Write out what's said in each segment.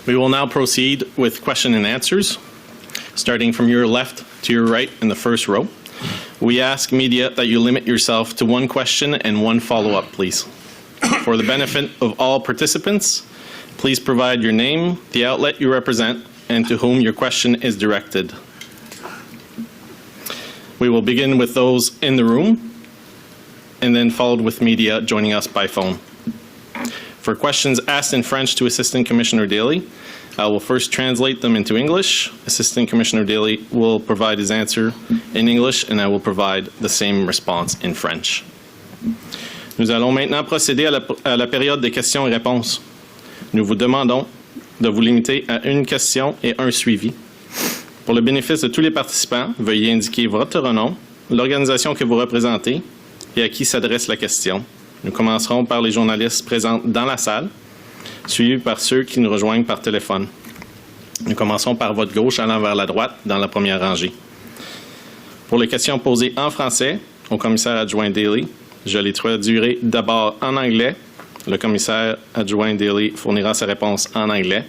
We will now proceed with question and answers, starting from your left to your right in the first row. We ask media that you limit yourself to one question and one follow-up, please. For the benefit of all participants, please provide your name, the outlet you represent, and to whom your question is directed. We will begin with those in the room, and then followed with media joining us by phone. For questions asked in French to Assistant Commissioner Daley, I will first translate them into English. Assistant Commissioner Daley will provide his answer in English, and I will provide the same response in French. Nous allons maintenant procéder à la période des questions et réponses. Nous vous demandons de vous limiter à une question et un suivi. Pour le bénéfice de tous les participants, veuillez indiquer votre nom, l'organisation que vous représentez et à qui s'adresse la question. Nous commencerons par les journalistes présents dans la salle, suivis par ceux qui nous rejoignent par téléphone. Nous commencerons par votre gauche allant vers la droite dans la première rangée. Pour les questions posées en français au commissaire adjoint Daley, je les traduirai d'abord en anglais. Le commissaire adjoint Daley fournira sa réponse en anglais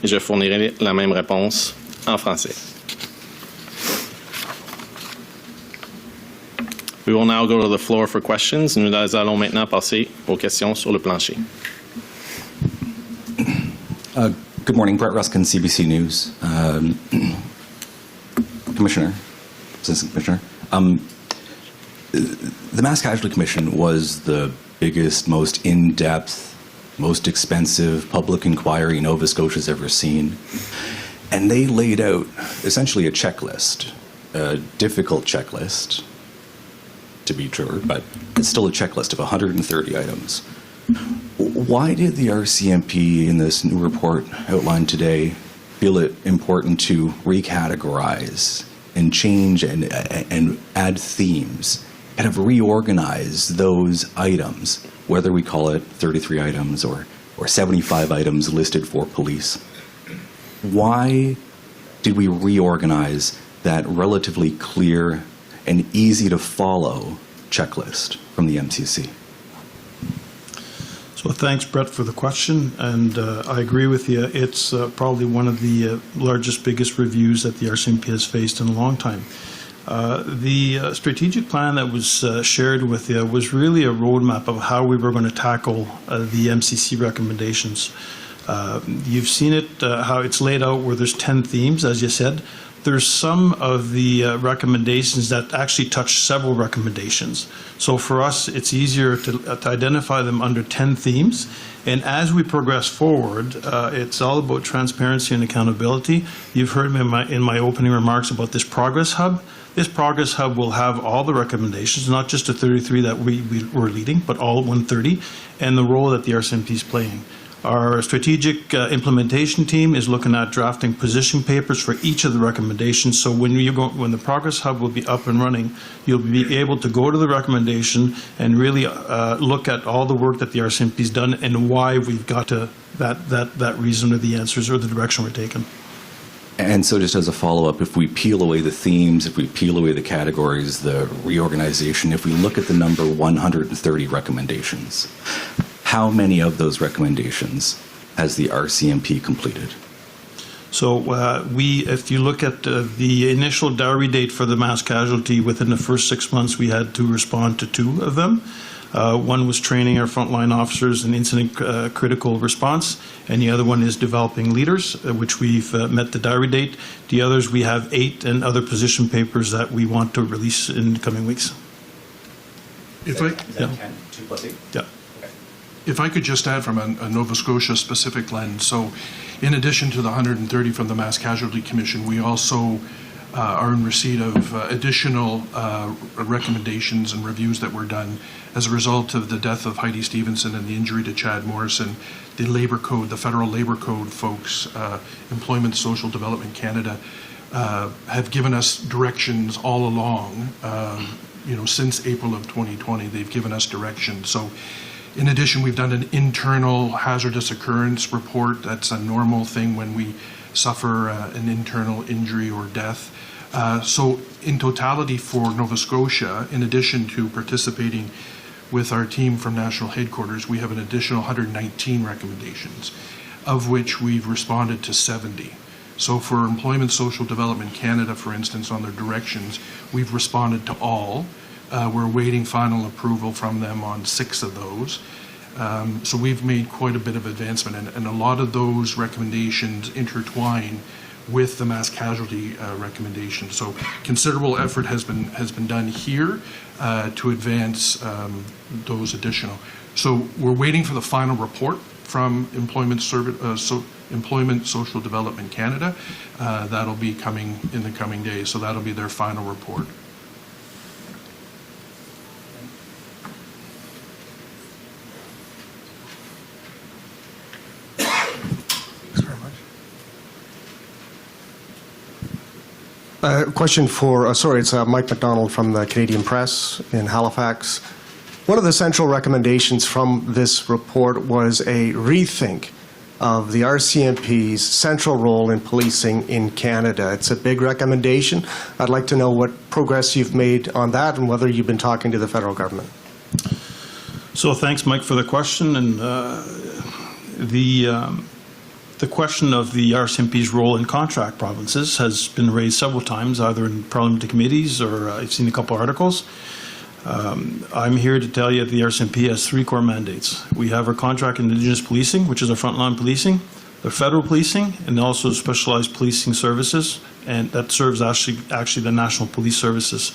et je fournirai la même réponse en français. We will now go to the floor for questions. Nous allons maintenant passer aux questions sur le plancher. Good morning, Brett Ruskin, CBC News. Commissioner, Assistant Commissioner, the Mass Casualty Commission was the biggest, most in-depth, most expensive public inquiry Nova Scotia's ever seen. And they laid out essentially a checklist, a difficult checklist, to be sure, but it's still a checklist of 130 items. Why did the RCMP in this new report outlined today feel it important to recategorize and change and add themes, kind of reorganize those items, whether we call it 33 items or 75 items listed for police? Why did we reorganize that relatively clear and easy to follow checklist from the MCC? So thanks, Brett, for the question, and I agree with you. It's probably one of the largest, biggest reviews that the RCMP has faced in a long time. The strategic plan that was shared with you was really a roadmap of how we were going to tackle the MCC recommendations. You've seen it, how it's laid out, where there's 10 themes, as you said. There's some of the recommendations that actually touch several recommendations. So for us, it's easier to identify them under 10 themes. And as we progress forward, it's all about transparency and accountability. You've heard me in my opening remarks about this Progress Hub. This Progress Hub will have all the recommendations, not just the 33 that we're leading, but all 130, and the role that the RCMP is playing. Our strategic implementation team is looking at drafting position papers for each of the recommendations. So when the Progress Hub will be up and running, you'll be able to go to the recommendation and really look at all the work that the RCMP has done and why we've got to that reason or the answers or the direction we're taking. And so just as a follow-up, if we peel away the themes, if we peel away the categories, the reorganization, if we look at the number 130 recommendations, how many of those recommendations has the RCMP completed? So if you look at the initial diary date for the mass casualty, within the first 6 months, we had to respond to 2 of them. One was training our frontline officers in incident critical response, and the other one is developing leaders, which we've met the diary date. The others, we have 8 and other position papers that we want to release in the coming weeks. If I, yeah. 2 plus 8? Yeah. If I could just add from a Nova Scotia specific lens, so in addition to the 130 from the Mass Casualty Commission, we also are in receipt of additional recommendations and reviews that were done as a result of the death of Heidi Stevenson and the injury to Chad Morrison. The Labour Code, the Federal Labour Code folks, Employment Social Development Canada, have given us directions all along. Since April of 2020, they've given us direction. So in addition, we've done an internal hazardous occurrence report. That's a normal thing when we suffer an internal injury or death. So in totality for Nova Scotia, in addition to participating with our team from national headquarters, we have an additional 119 recommendations. of which we've responded to 70. So for Employment Social Development Canada, for instance, on their directions, we've responded to all. We're awaiting final approval from them on 6 of those. So we've made quite a bit of advancement, and a lot of those recommendations intertwine with the mass casualty recommendations. So considerable effort has been done here to advance those additional. So we're waiting for the final report from Employment Social Development Canada. That'll be coming in the coming days. So that'll be their final report. Question for, it's Mike McDonald from the Canadian Press in Halifax. One of the central recommendations from this report was a rethink of the RCMP's central role in policing in Canada. It's a big recommendation. I'd like to know what progress you've made on that and whether you've been talking to the federal government. So thanks, Mike, for the question. And the question of the RCMP's role in contract provinces has been raised several times, either in parliamentary committees or I've seen a couple articles. I'm here to tell you that the RCMP has 3 core mandates. We have our contract in Indigenous policing, which is our frontline policing, the federal policing, and also specialized policing services, and that serves actually the national police services.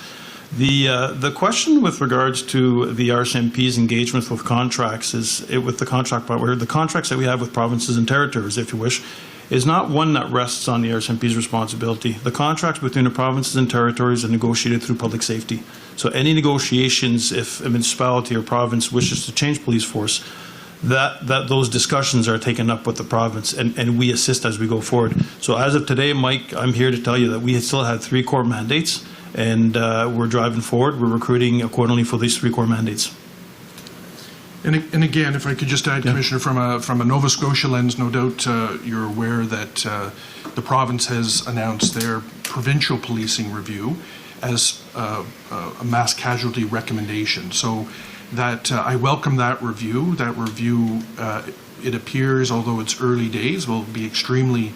The question with regards to the RCMP's engagement with contracts is with the contract part, where the contracts that we have with provinces and territories, if you wish, is not one that rests on the RCMP's responsibility. The contracts between the provinces and territories are negotiated through public safety. So any negotiations, if a municipality or province wishes to change police force, that those discussions are taken up with the province, and we assist as we go forward. So as of today, Mike, I'm here to tell you that we still have 3 core mandates, and we're driving forward. We're recruiting accordingly for these 3 core mandates. And again, if I could just add, Commissioner, from a Nova Scotia lens, no doubt you're aware that the province has announced their provincial policing review as a mass casualty recommendation. So that I welcome that review. That review, it appears, although it's early days, will be extremely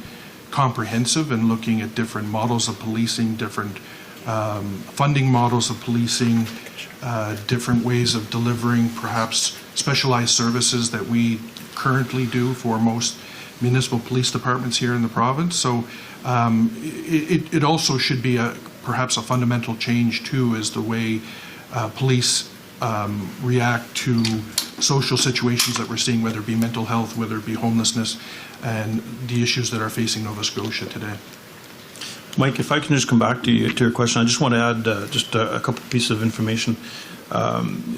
comprehensive and looking at different models of policing, different funding models of policing, different ways of delivering perhaps specialized services that we currently do for most municipal police departments here in the province. So it also should be perhaps a fundamental change too, as the way police react to social situations that we're seeing, whether it be mental health, whether it be homelessness, and the issues that are facing Nova Scotia today. Mike, if I can just come back to your question, I just want to add just a couple pieces of information.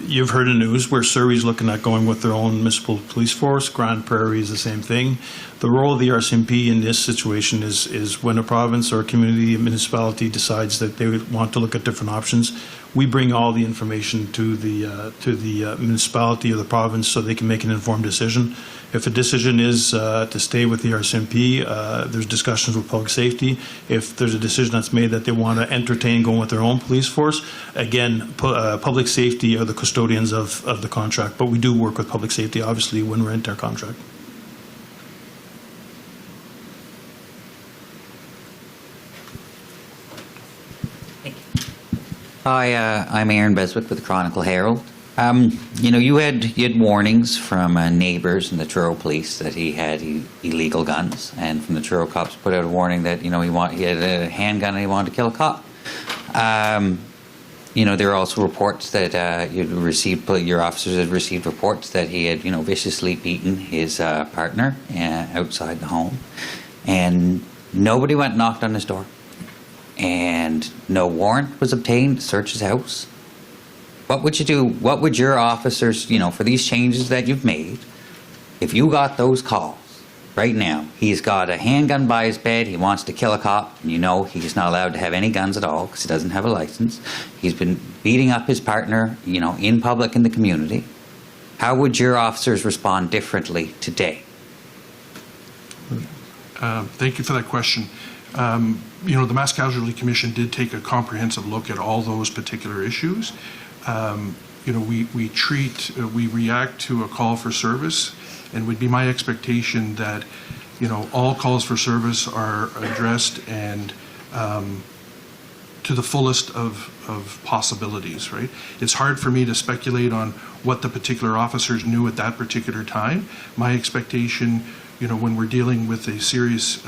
You've heard in the news where Surrey's looking at going with their own municipal police force. Grand Prairie is the same thing. The role of the RCMP in this situation is when a province or a community, a municipality decides that they would want to look at different options, we bring all the information to the municipality or the province so they can make an informed decision. If a decision is to stay with the RCMP, there's discussions with public safety. If there's a decision that's made that they want to entertain going with their own police force, again, public safety are the custodians of the contract. But we do work with public safety, obviously, when we're into our contract. Hi, I'm Aaron Beswick with the Chronicle Herald. You had warnings from neighbours and the Truro police that he had illegal guns, and from the Truro cops put out a warning that he had a handgun and he wanted to kill a cop. There are also reports that your officers had received reports that he had viciously beaten his partner outside the home, and nobody went and knocked on his door. And no warrant was obtained to search his house. What would you do? What would your officers, for these changes that you've made, if you got those calls right now? He's got a handgun by his bed, he wants to kill a cop, and he's not allowed to have any guns at all because he doesn't have a license. He's been beating up his partner, in public in the community. How would your officers respond differently today? Thank you for that question. The Mass Casualty Commission did take a comprehensive look at all those particular issues. We react to a call for service And it would be my expectation that, all calls for service are addressed and to the fullest of possibilities, right? It's hard for me to speculate on what the particular officers knew at that particular time. My expectation, when we're dealing with a serious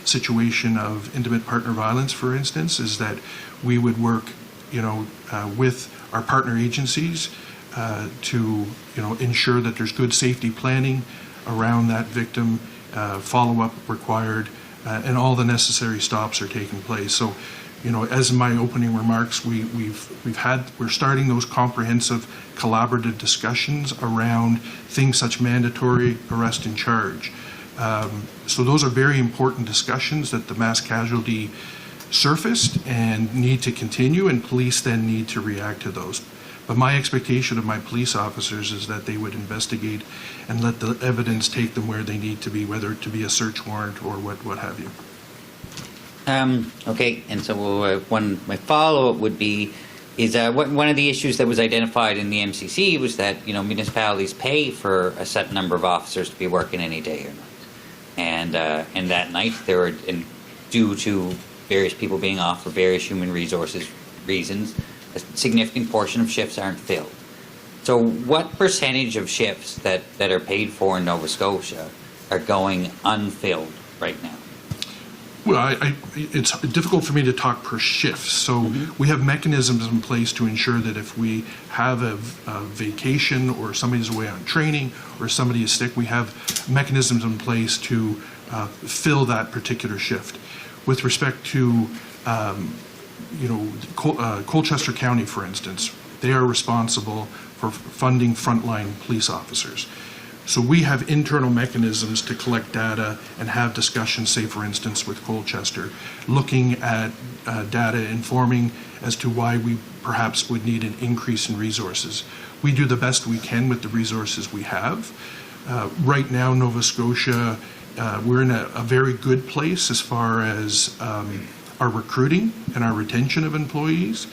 situation of intimate partner violence, for instance, is that we would work, with our partner agencies to, ensure that there's good safety planning around that victim, follow-up required, and all the necessary stops are taking place. So, as in my opening remarks, we're starting those comprehensive collaborative discussions around things such mandatory arrest and charge. So those are very important discussions that the mass casualty surfaced and need to continue, and police then need to react to those. But my expectation of my police officers is that they would investigate and let the evidence take them where they need to be, whether it to be a search warrant or what have you. Okay, and so my follow-up would be, one of the issues that was identified in the MCC was that, municipalities pay for a set number of officers to be working any day or night. And that night, due to various people being off for various human resources reasons, a significant portion of shifts aren't filled. So what percentage of shifts that are paid for in Nova Scotia are going unfilled right now? Well, it's difficult for me to talk per shift. So we have mechanisms in place to ensure that if we have a vacation or somebody's away on training or somebody is sick, we have mechanisms in place to fill that particular shift. With respect to, Colchester County, for instance, they are responsible for funding frontline police officers. So we have internal mechanisms to collect data and have discussions, say, for instance, with Colchester, looking at data informing as to why we perhaps would need an increase in resources. We do the best we can with the resources we have. Right now, Nova Scotia, we're in a very good place as far as our recruiting and our retention of employees.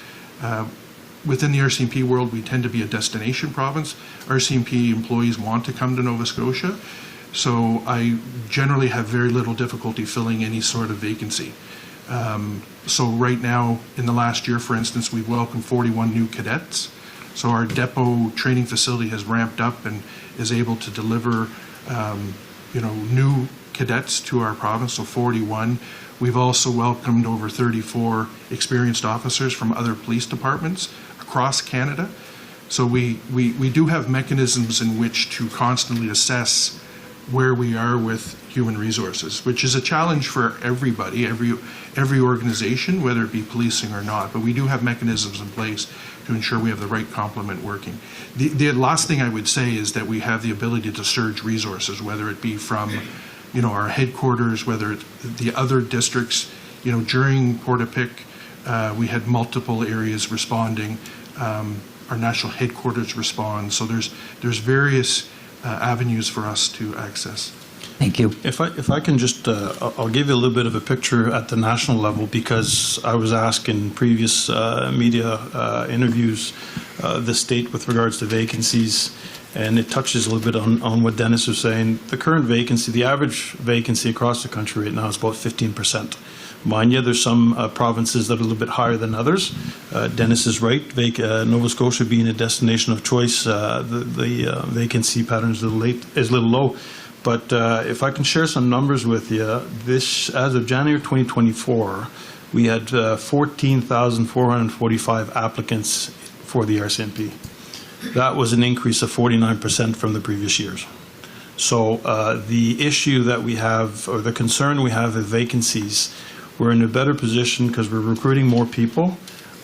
Within the RCMP world, we tend to be a destination province. RCMP employees want to come to Nova Scotia, so I generally have very little difficulty filling any sort of vacancy. So right now, in the last year, for instance, we've welcomed 41 new cadets. So our depot training facility has ramped up and is able to deliver, new cadets to our province, so 41. We've also welcomed over 34 experienced officers from other police departments across Canada. So we do have mechanisms in which to constantly assess where we are with human resources, which is a challenge for everybody, every organization, whether it be policing or not. But we do have mechanisms in place to ensure we have the right complement working. The last thing I would say is that we have the ability to surge resources, whether it be from our headquarters, whether it's the other districts. During Portapic, we had multiple areas responding. Our national headquarters respond. So there's various avenues for us to access. Thank you. If I can just, I'll give you a little bit of a picture at the national level, because I was asked in previous media interviews the state with regards to vacancies, and it touches a little bit on what Dennis was saying. The current vacancy, the average vacancy across the country right now is about 15%. Mind you, there's some provinces that are a little bit higher than others. Dennis is right. Nova Scotia being a destination of choice, the vacancy pattern is a little low. But if I can share some numbers with you, as of January 2024, we had 14,445 applicants for the RCMP. That was an increase of 49% from the previous years. So the issue that we have, or the concern we have with vacancies, we're in a better position because we're recruiting more people.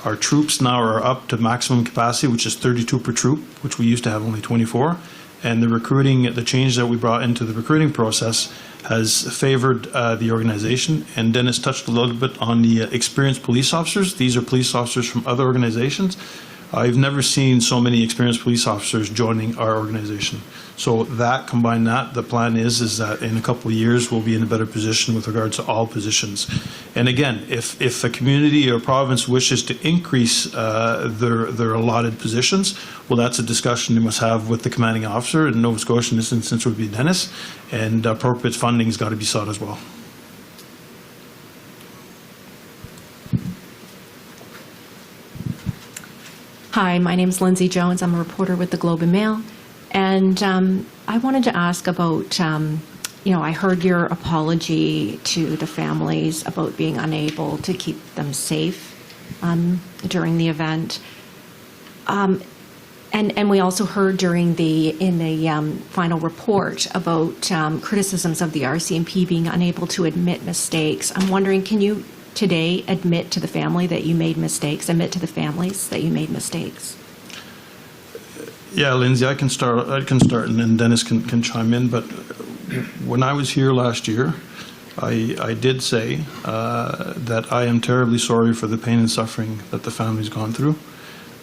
Our troops now are up to maximum capacity, which is 32 per troop, which we used to have only 24. And the change that we brought into the recruiting process has favored the organization. And Dennis touched a little bit on the experienced police officers. These are police officers from other organizations. I've never seen so many experienced police officers joining our organization. So combine that, the plan is that in a couple of years, we'll be in a better position with regards to all positions. And again, if a community or province wishes to increase their allotted positions, well, that's a discussion you must have with the commanding officer. In Nova Scotia, in this instance, would be Dennis, and appropriate funding's got to be sought as well. Hi, my name is Lindsay Jones. I'm a reporter with the Globe and Mail. And I wanted to ask about, I heard your apology to the families about being unable to keep them safe during the event. And we also heard in the final report about criticisms of the RCMP being unable to admit mistakes. I'm wondering, can you today admit to the families that you made mistakes, Yeah, Lindsay, I can start, and then Dennis can chime in. But when I was here last year, I did say that I am terribly sorry for the pain and suffering that the family's gone through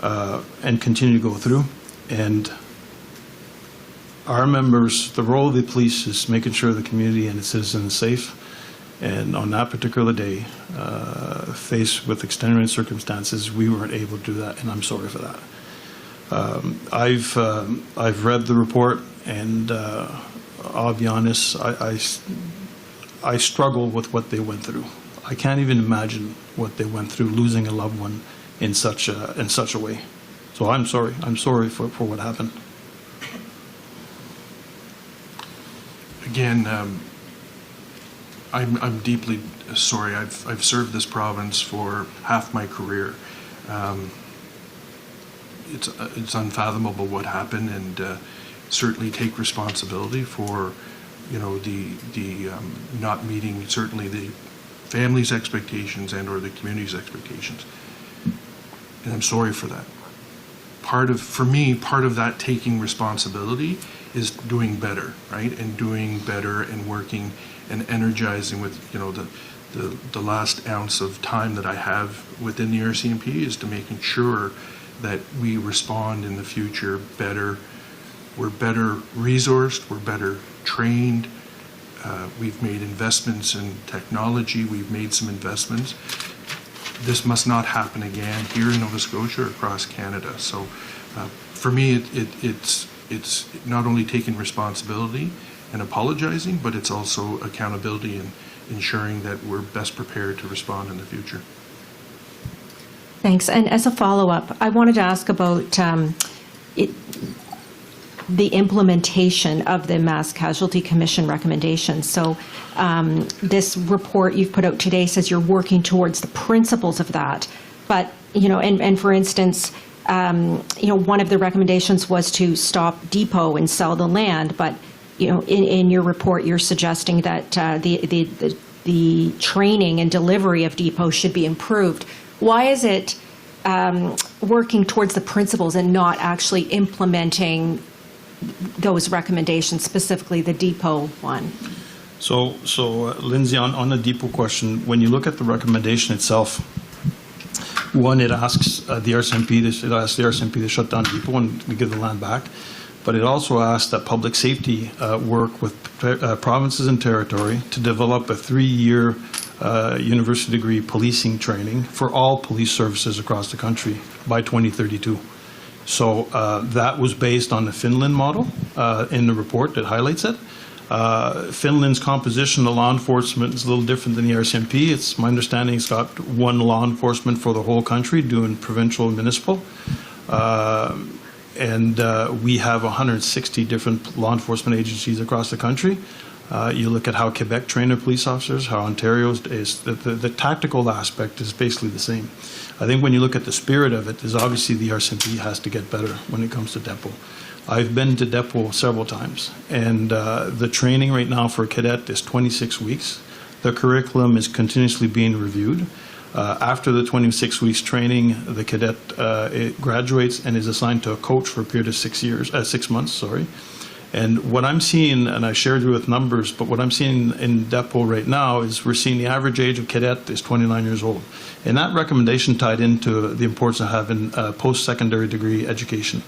and continue to go through. And our members, the role of the police is making sure the community and its citizens is safe. And on that particular day, faced with extenuating circumstances, we weren't able to do that, and I'm sorry for that. I've read the report, and I'll be honest, I struggle with what they went through. I can't even imagine what they went through, losing a loved one in such a way. So I'm sorry. I'm sorry for what happened. Again, I'm deeply sorry. I've served this province for half my career. It's unfathomable what happened, and certainly take responsibility for, the not meeting certainly the family's expectations and or the community's expectations. And I'm sorry for that. For me, part of that taking responsibility is doing better, right? And doing better and working and energizing with, the last ounce of time that I have within the RCMP is to making sure that we respond in the future better. We're better resourced, we're better trained. We've made investments in technology, we've made some investments. This must not happen again here in Nova Scotia or across Canada. So for me, it's not only taking responsibility and apologizing, but it's also accountability and ensuring that we're best prepared to respond in the future. Thanks. And as a follow-up, I wanted to ask about the implementation of the Mass Casualty Commission recommendations. So this report you've put out today says you're working towards the principles of that. But, and for instance, one of the recommendations was to stop depot and sell the land. But, in your report, you're suggesting that the training and delivery of depot should be improved. Why is it working towards the principles and not actually implementing those recommendations, specifically the depot one? So Lindsay, on the depot question, when you look at the recommendation itself, one, it asks the RCMP to shut down depot and give the land back. But it also asks that public safety work with provinces and territory to develop a 3-year university degree policing training for all police services across the country by 2032. So that was based on the Finland model in the report that highlights it. Finland's composition of law enforcement is a little different than the RCMP. It's my understanding it's got one law enforcement for the whole country, doing provincial and municipal. And we have 160 different law enforcement agencies across the country. You look at how Quebec train their police officers, how Ontario's is. The tactical aspect is basically the same. I think when you look at the spirit of it, is obviously the RCMP has to get better when it comes to depot. I've been to depot several times, and the training right now for a cadet is 26 weeks. The curriculum is continuously being reviewed. After the 26 weeks training, the cadet it graduates and is assigned to a coach for a period of 6 months. And what I'm seeing, and I shared you with numbers, but what I'm seeing in Depot right now is we're seeing the average age of cadet is 29 years old. And that recommendation tied into the importance of having a post-secondary degree education.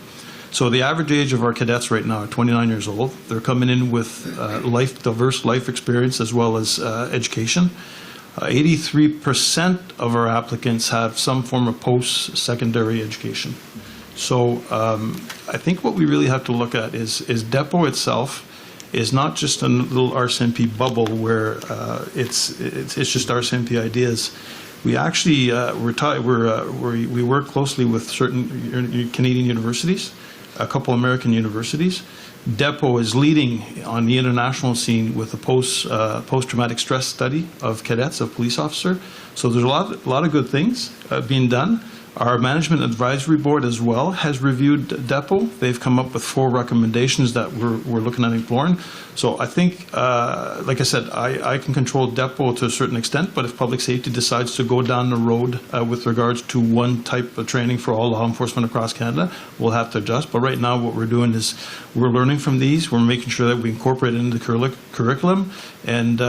So the average age of our cadets right now are 29 years old. They're coming in with diverse life experience as well as education. 83% of our applicants have some form of post-secondary education. So I think what we really have to look at is Depot itself is not just a little RCMP bubble where it's just RCMP ideas. We actually we work closely with certain Canadian universities, a couple American universities. Depot is leading on the international scene with a post-traumatic stress study of cadets, of police officer. So there's a lot of good things being done. Our Management Advisory Board as well has reviewed Depot. They've come up with 4 recommendations that we're looking at exploring. So I think, like I said, I can control Depot to a certain extent, but if public safety decides to go down the road with regards to one type of training for all law enforcement across Canada, we'll have to adjust. But right now what we're doing is we're learning from these. We're making sure that we incorporate it into the curriculum, and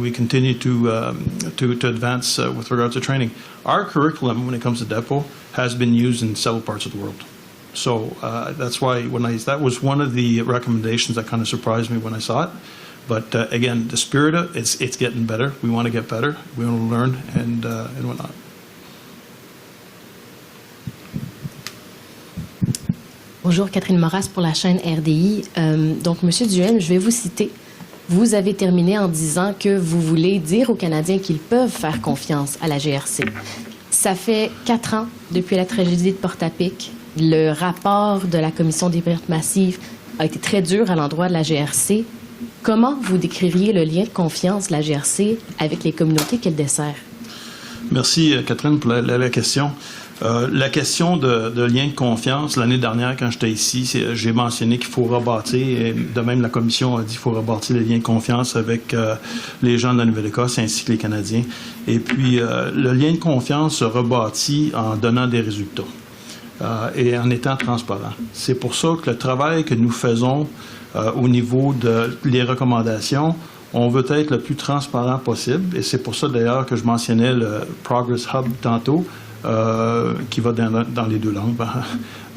we continue to advance with regards to training. Our curriculum, when it comes to Depot, has been used in several parts of the world. So that's why that was one of the recommendations that kind of surprised me when I saw it. But again, the spirit of it's getting better. We want to get better. We want to learn and whatnot. Bonjour, Catherine Moras pour la chaîne RDI. Donc, Monsieur Duheme, je vais vous citer. Vous avez terminé en disant que vous voulez dire aux Canadiens qu'ils peuvent faire confiance à la GRC. Ça fait 4 ans depuis la tragédie de Portapique. Le rapport de la Commission des pertes massives a été très dur à l'endroit de la GRC. Comment vous décririez le lien de confiance de la GRC avec les communautés qu'elle dessert? Merci, Catherine, pour la question. La question de lien de confiance, l'année dernière, quand j'étais ici, j'ai mentionné qu'il faut rebâtir, et de même la Commission a dit qu'il faut rebâtir les liens de confiance avec les gens de la Nouvelle-Écosse ainsi que les Canadiens. Et puis, le lien de confiance se rebâtit en donnant des résultats et en étant transparent. C'est pour ça que le travail que nous faisons au niveau des recommandations, on veut être le plus transparent possible. Et c'est pour ça, d'ailleurs, que je mentionnais le Progress Hub tantôt, qui va dans les 2 langues,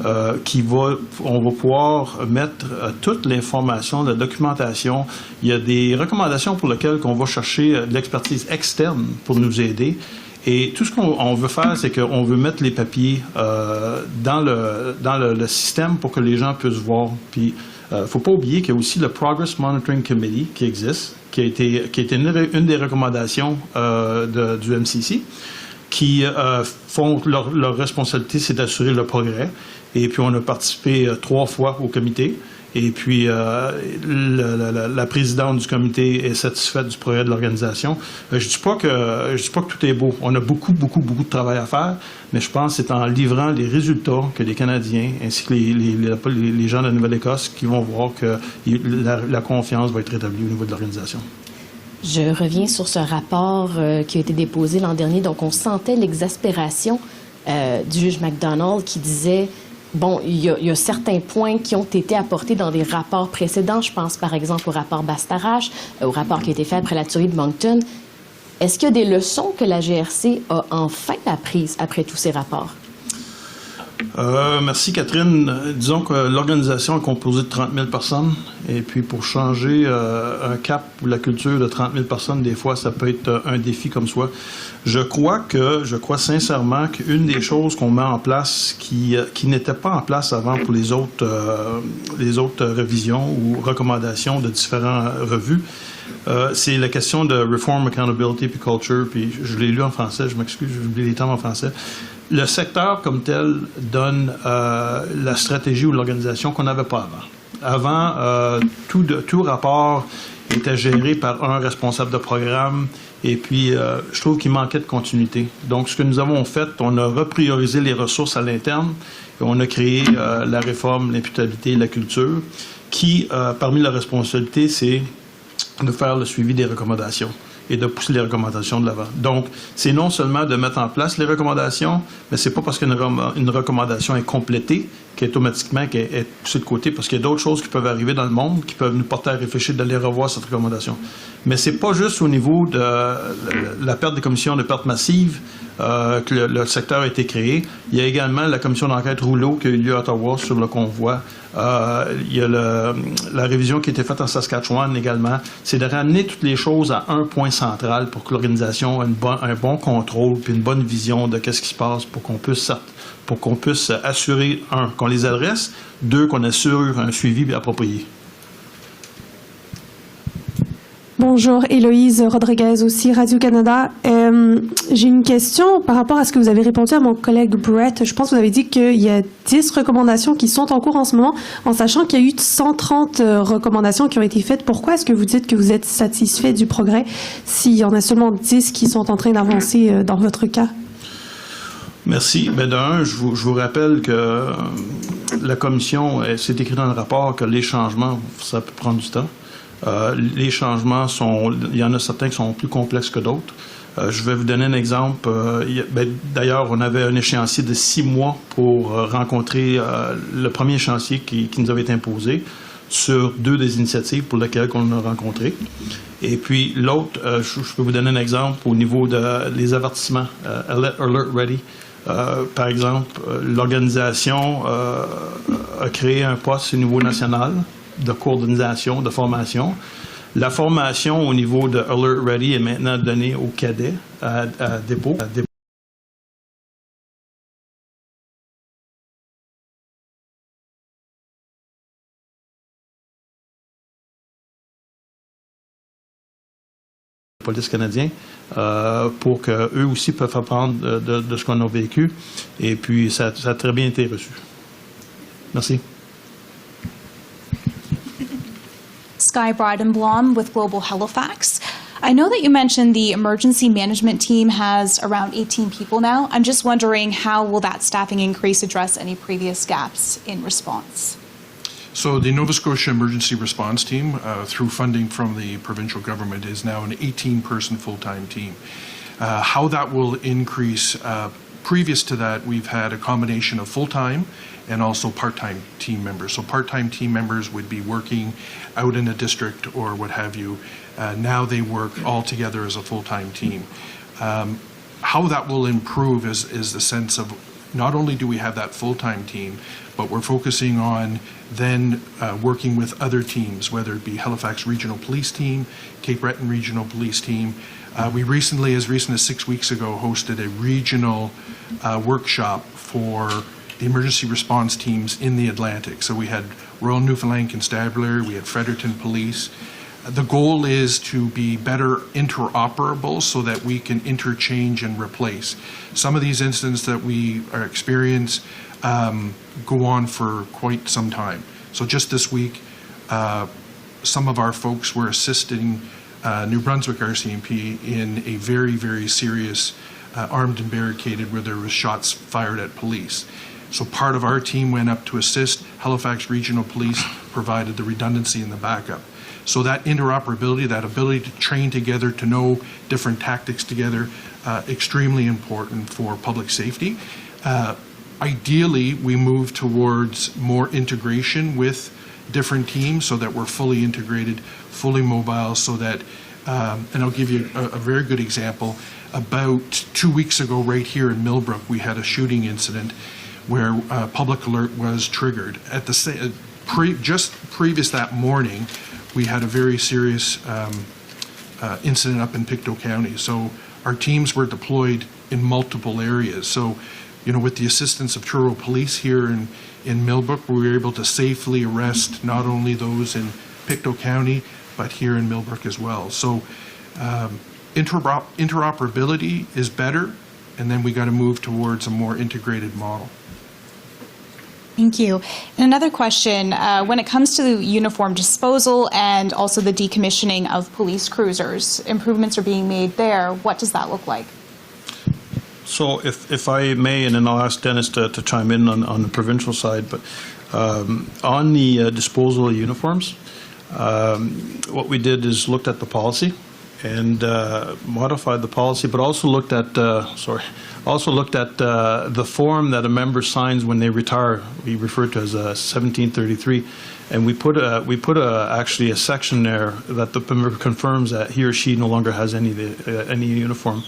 on va pouvoir mettre toute l'information, la documentation. Il y a des recommandations pour lesquelles on va chercher de l'expertise externe pour nous aider. Et tout ce qu'on veut faire, c'est qu'on veut mettre les papiers dans le système pour que les gens puissent voir. Puis, il ne faut pas oublier qu'il y a aussi le Progress Monitoring Committee qui existe, qui a été une des recommandations du MCC. Qui font leur responsabilité, c'est d'assurer le progrès. Et puis, on a participé 3 fois au comité. Et puis, la présidente du comité est satisfaite du progrès de l'organisation. Je dis pas que tout est beau. On a beaucoup de travail à faire, mais je pense que c'est en livrant les résultats que les Canadiens ainsi que les gens de la Nouvelle-Écosse qui vont voir que la confiance va être rétablie au niveau de l'organisation. Je reviens sur ce rapport qui a été déposé l'an dernier. Donc, on sentait l'exaspération du juge MacDonald qui disait, bon, il y a certains points qui ont été apportés dans des rapports précédents. Je pense, par exemple, au rapport Bastarache, au rapport qui a été fait après la tuerie de Moncton. Est-ce qu'il y a des leçons que la GRC a enfin apprises après tous ces rapports? Merci, Catherine. Disons que l'organisation est composée de 30 000 personnes. Et puis, pour changer un cap ou la culture de 30 000 personnes, des fois, ça peut être un défi comme soi. Je crois sincèrement qu'une des choses qu'on met en place qui n'était pas en place avant pour les autres révisions ou recommandations de différentes revues, c'est la question de Reform, Accountability puis Culture. Puis, je l'ai lu en français, je m'excuse, j'ai oublié les termes en français. Le secteur comme tel donne la stratégie ou l'organisation qu'on n'avait pas avant. Avant, tout rapport était géré par un responsable de programme et puis je trouve qu'il manquait de continuité. Donc, ce que nous avons fait, on a repriorisé les ressources à l'interne et on a créé la réforme, l'imputabilité et la culture qui, parmi la responsabilité, c'est de faire le suivi des recommandations. et de pousser les recommandations de l'avant. Donc, c'est non seulement de mettre en place les recommandations, mais c'est pas parce qu'une recommandation est complétée qu'automatiquement qu'elle est poussée de côté, parce qu'il y a d'autres choses qui peuvent arriver dans le monde qui peuvent nous porter à réfléchir d'aller revoir cette recommandation. Mais c'est pas juste au niveau de la perte des commissions de perte massive que le secteur a été créé. Il y a également la commission d'enquête rouleau qui a eu lieu à Ottawa sur le convoi. Il y a la révision qui a été faite en Saskatchewan également. C'est de ramener toutes les choses à un point central pour que l'organisation ait un bon contrôle puis une bonne vision de qu'est-ce qui se passe pour qu'on puisse assurer, un, qu'on les adresse, deux, qu'on assure un suivi approprié. Bonjour, Héloïse Rodriguez aussi, Radio-Canada. J'ai une question par rapport à ce que vous avez répondu à mon collègue Brett. Je pense que vous avez dit qu'il y a 10 recommandations qui sont en cours en ce moment, en sachant qu'il y a eu 130 recommandations qui ont été faites. Pourquoi est-ce que vous dites que vous êtes satisfait du progrès s'il y en a seulement 10 qui sont en train d'avancer dans votre cas? Merci. Ben d'un, je vous rappelle que la commission, c'est écrit dans le rapport que les changements, ça peut prendre du temps. Les changements il y en a certains qui sont plus complexes que d'autres. Je vais vous donner un exemple. D'ailleurs, on avait un échéancier de 6 mois pour rencontrer le premier échéancier qui nous avait été imposé sur 2 des initiatives pour lesquelles on a rencontré. Et puis l'autre, je peux vous donner un exemple au niveau des avertissements, Alert Ready. Par exemple, l'organisation a créé un poste au niveau national de coordination, de formation. La formation au niveau de Alert Ready est maintenant donnée aux cadets à dépôt. Police canadien pour qu'eux aussi peuvent apprendre de ce qu'on a vécu. Et puis, ça a très bien été reçu. Merci. Sky Bridenblom with Global Halifax. I know that you mentioned the emergency management team has around 18 people now. I'm just wondering, how will that staffing increase address any previous gaps in response? So the Nova Scotia Emergency Response Team, through funding from the provincial government, is now an 18-person full-time team. How that will increase, previous to that, we've had a combination of full-time and also part-time team members. So part-time team members would be working out in a district or what have you. Now they work all together as a full-time team. How that will improve is the sense of not only do we have that full-time team, but we're focusing on then working with other teams, whether it be Halifax Regional Police Team, Cape Breton Regional Police Team. We recently, as recent as 6 weeks ago, hosted a regional workshop for the emergency response teams in the Atlantic. So we had Royal Newfoundland Constabulary, we had Fredericton Police. The goal is to be better interoperable so that we can interchange and replace. Some of these incidents that we experience go on for quite some time. So just this week, some of our folks were assisting New Brunswick RCMP in a very, very serious armed and barricaded where there was shots fired at police. So part of our team went up to assist. Halifax Regional Police provided the redundancy and the backup. So that interoperability, that ability to train together, to know different tactics together, extremely important for public safety. Ideally, we move towards more integration with different teams so that we're fully integrated, fully mobile, so that, and I'll give you a very good example. About 2 weeks ago, right here in Millbrook, we had a shooting incident where public alert was triggered. At the just previous that morning, we had a very serious incident up in Pictou County. So our teams were deployed in multiple areas. So, you know, with the assistance of Truro Police here in Millbrook, we were able to safely arrest not only those in Pictou County, but here in Millbrook as well. So interoperability is better, and then we got to move towards a more integrated model. Thank you. And another question, when it comes to uniform disposal and also the decommissioning of police cruisers, improvements are being made there. What does that look like? So if I may, and then I'll ask Dennis to chime in on the provincial side, but on the disposal of uniforms, what we did is looked at the policy and modified the policy, but also looked at the form that a member signs when they retire. We refer to as 1733, and we put actually a section there that the member confirms that he or she no longer has any uniform.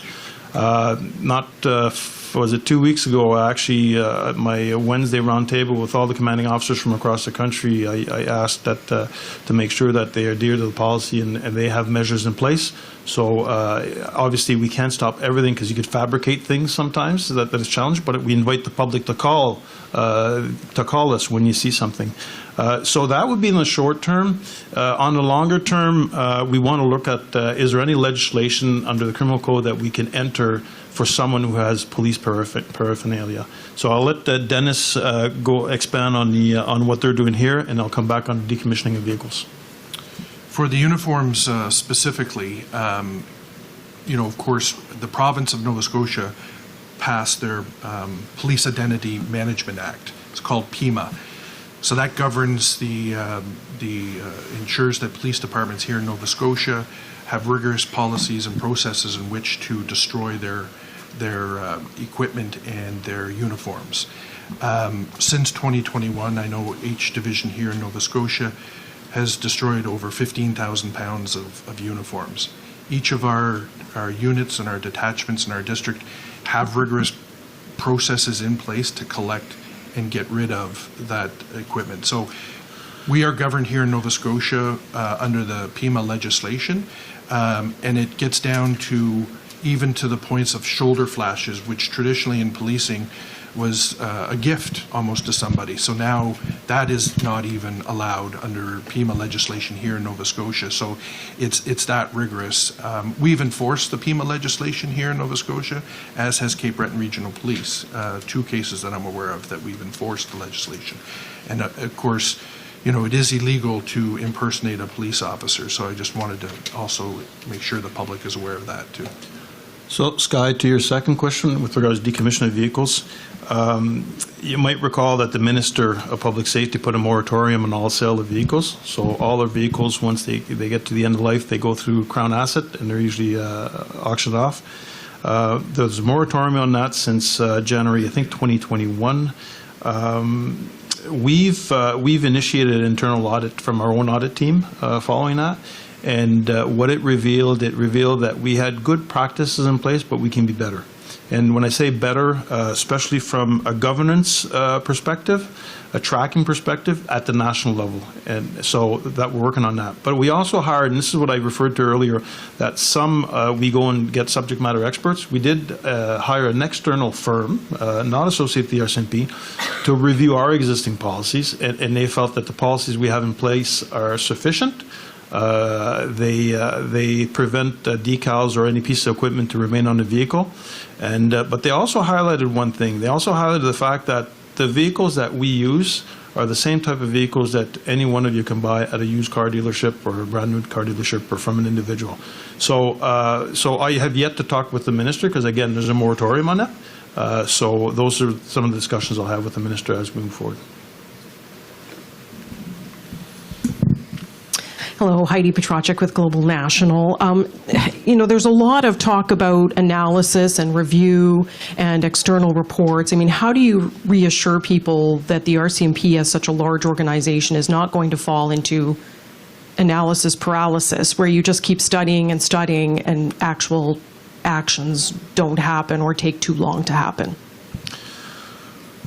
Was it 2 weeks ago, actually, at my Wednesday roundtable with all the commanding officers from across the country, I asked that to make sure that they adhere to the policy and they have measures in place. So obviously we can't stop everything because you could fabricate things sometimes that is challenged, but we invite the public to call us when you see something. So that would be in the short term. On the longer term, we want to look at is there any legislation under the criminal code that we can enter for someone who has police paraphernalia. So I'll let Dennis go expand on what they're doing here, and I'll come back on decommissioning of vehicles. For the uniforms specifically, of course, the province of Nova Scotia passed their Police Identity Management Act. It's called PIMA. So that governs ensures that police departments here in Nova Scotia have rigorous policies and processes in which to destroy their equipment and their uniforms. Since 2021, I know each division here in Nova Scotia has destroyed over 15,000 pounds of uniforms. Each of our units and our detachments in our district have rigorous processes in place to collect and get rid of that equipment. So we are governed here in Nova Scotia under the PIMA legislation, and it gets down to even to the points of shoulder flashes, which traditionally in policing was a gift almost to somebody. So now that is not even allowed under PIMA legislation here in Nova Scotia. So it's that rigorous. We've enforced the PIMA legislation here in Nova Scotia, as has Cape Breton Regional Police. 2 cases that I'm aware of that we've enforced the legislation. And of course, it is illegal to impersonate a police officer. So I just wanted to also make sure the public is aware of that too. So, Sky, to your second question with regards to decommissioning of vehicles, you might recall that the Minister of Public Safety put a moratorium on all sale of vehicles. So all our vehicles, once they get to the end of life, they go through Crown Asset and they're usually auctioned off. There's a moratorium on that since January, I think, 2021. We've initiated an internal audit from our own audit team following that. And what it revealed that we had good practices in place, but we can be better. And when I say better, especially from a governance perspective, a tracking perspective at the national level. And so that we're working on that. But we also hired, and this is what I referred to earlier, that we go and get subject matter experts. We did hire an external firm, not associated with the RCMP, to review our existing policies. And they felt that the policies we have in place are sufficient. They prevent decals or any piece of equipment to remain on the vehicle. But they also highlighted one thing. They also highlighted the fact that the vehicles that we use are the same type of vehicles that any one of you can buy at a used car dealership or a brand new car dealership or from an individual. So I have yet to talk with the minister because, again, there's a moratorium on that. So those are some of the discussions I'll have with the minister as we move forward. Hello, Heidi Petracek with Global National. There's a lot of talk about analysis and review and external reports. I mean, how do you reassure people that the RCMP as such a large organization is not going to fall into analysis paralysis, where you just keep studying and actual actions don't happen or take too long to happen?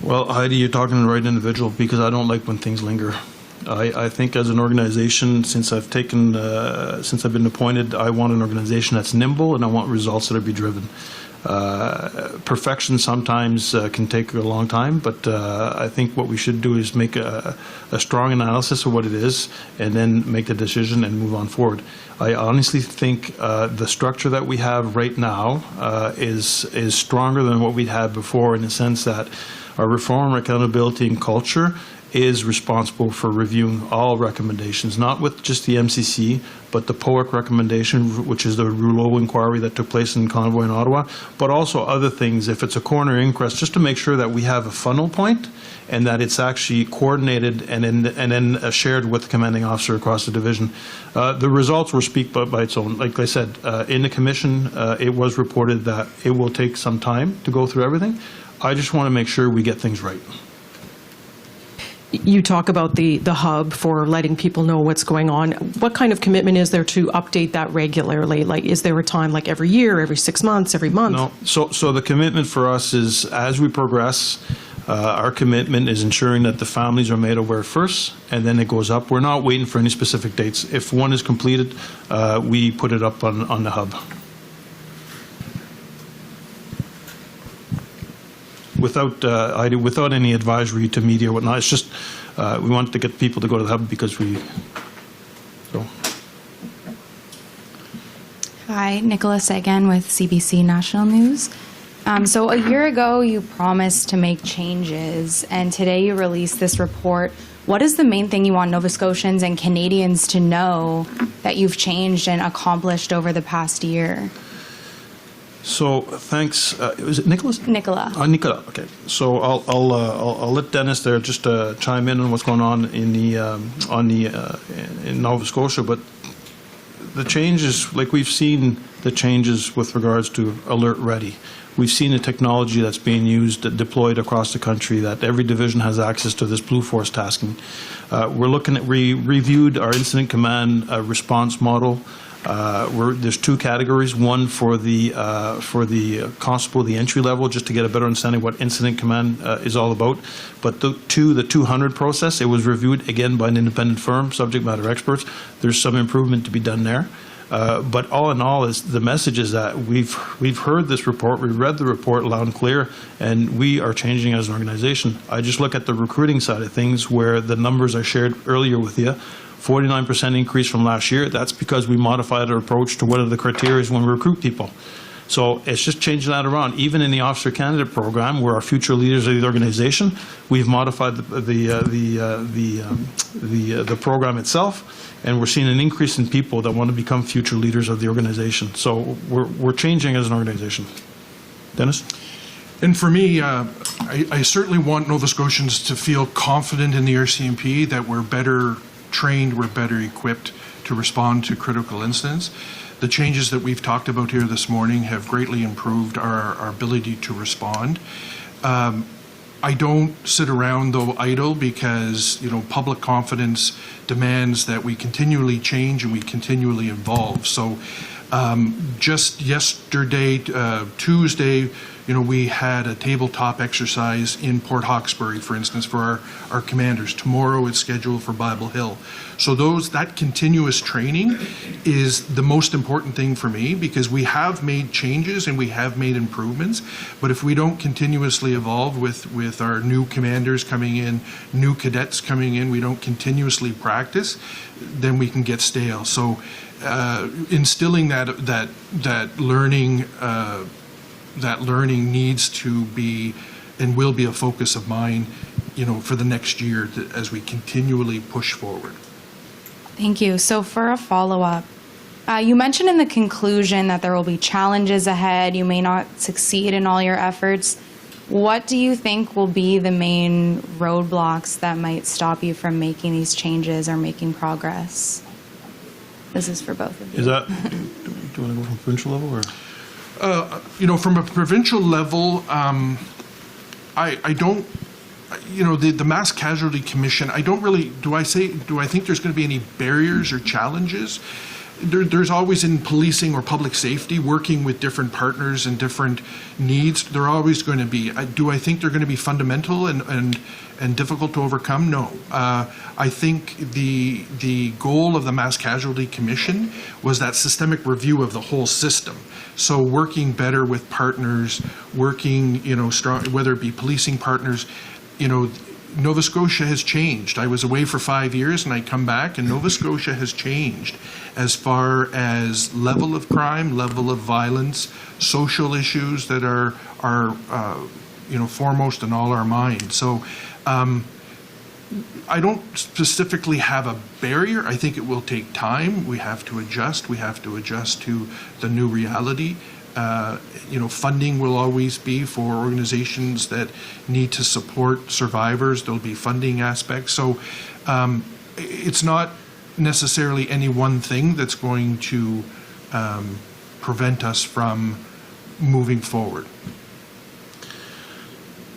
Well, Heidi, you're talking to the right individual because I don't like when things linger. I think as an organization, since I've been appointed, I want an organization that's nimble and I want results that are be driven. Perfection sometimes can take a long time, but I think what we should do is make a strong analysis of what it is and then make the decision and move on forward. I honestly think the structure that we have right now is stronger than what we had before, in the sense that our reform, accountability, and culture is responsible for reviewing all recommendations, not with just the MCC, but the POIC recommendation, which is the Rouleau inquiry that took place in Convoy in Ottawa, but also other things, if it's a coroner inquest, just to make sure that we have a funnel point and that it's actually coordinated and then shared with the commanding officer across the division. The results will speak by its own. Like I said, in the commission, it was reported that it will take some time to go through everything. I just want to make sure we get things right. You talk about the hub for letting people know what's going on. What kind of commitment is there to update that regularly? Like, is there a time like every year, every 6 months, every month? No. So the commitment for us is, as we progress, our commitment is ensuring that the families are made aware first, and then it goes up. We're not waiting for any specific dates. If one is completed, we put it up on the hub. Without any advisory to media or whatnot. It's just we want to get people to go to the hub because we. So. Hi, Nicola Sagan with CBC National News. So a year ago, you promised to make changes, and today you released this report. What is the main thing you want Nova Scotians and Canadians to know that you've changed and accomplished over the past year? So thanks. Was it Nicholas? Nicola. Nicola. Okay. So I'll let Dennis there just chime in on what's going on in Nova Scotia. But the changes, like we've seen the changes with regards to Alert Ready. We've seen the technology that's being used, deployed across the country, that every division has access to this Blue Force tasking. We're looking at, we reviewed our incident command response model. There's two categories, one for the constable, the entry level, just to get a better understanding of what incident command is all about. But the 200 process, it was reviewed again by an independent firm, subject matter experts. There's some improvement to be done there. But all in all, is the message is that we've heard this report, we've read the report loud and clear, and we are changing as an organization. I just look at the recruiting side of things, where the numbers I shared earlier with you, 49% increase from last year. That's because we modified our approach to what are the criteria when we recruit people. So it's just changing that around. Even in the officer candidate program, where our future leaders of the organization, we've modified the program itself, and we're seeing an increase in people that want to become future leaders of the organization. So we're changing as an organization. Dennis? And for me, I certainly want Nova Scotians to feel confident in the RCMP, that we're better trained, we're better equipped to respond to critical incidents. The changes that we've talked about here this morning have greatly improved our ability to respond. I don't sit around, though, idle, because public confidence demands that we continually change and we continually evolve. So just yesterday, Tuesday, we had a tabletop exercise in Port Hawkesbury, for instance, for our commanders. Tomorrow it's scheduled for Bible Hill. So that continuous training is the most important thing for me, because we have made changes and we have made improvements. But if we don't continuously evolve with our new commanders coming in, new cadets coming in, we don't continuously practice, then we can get stale. So instilling that learning. That learning needs to be and will be a focus of mine, for the next year as we continually push forward. Thank you. So for a follow-up, you mentioned in the conclusion that there will be challenges ahead. You may not succeed in all your efforts. What do you think will be the main roadblocks that might stop you from making these changes or making progress? This is for both of you. Is that, do you want to go from provincial level or? From a provincial level, I don't, the Mass Casualty Commission, I don't really, do I think there's going to be any barriers or challenges? There's always, in policing or public safety, working with different partners and different needs, there are always going to be. Do I think they're going to be fundamental and difficult to overcome? No. I think the goal of the Mass Casualty Commission was that systemic review of the whole system. So working better with partners, working, strong, whether it be policing partners, Nova Scotia has changed. I was away for 5 years and I come back, and Nova Scotia has changed as far as level of crime, level of violence, social issues that are foremost in all our minds. So I don't specifically have a barrier. I think it will take time. We have to adjust. We have to adjust to the new reality. Funding will always be for organizations that need to support survivors. There'll be funding aspects. So it's not necessarily any one thing that's going to prevent us from moving forward.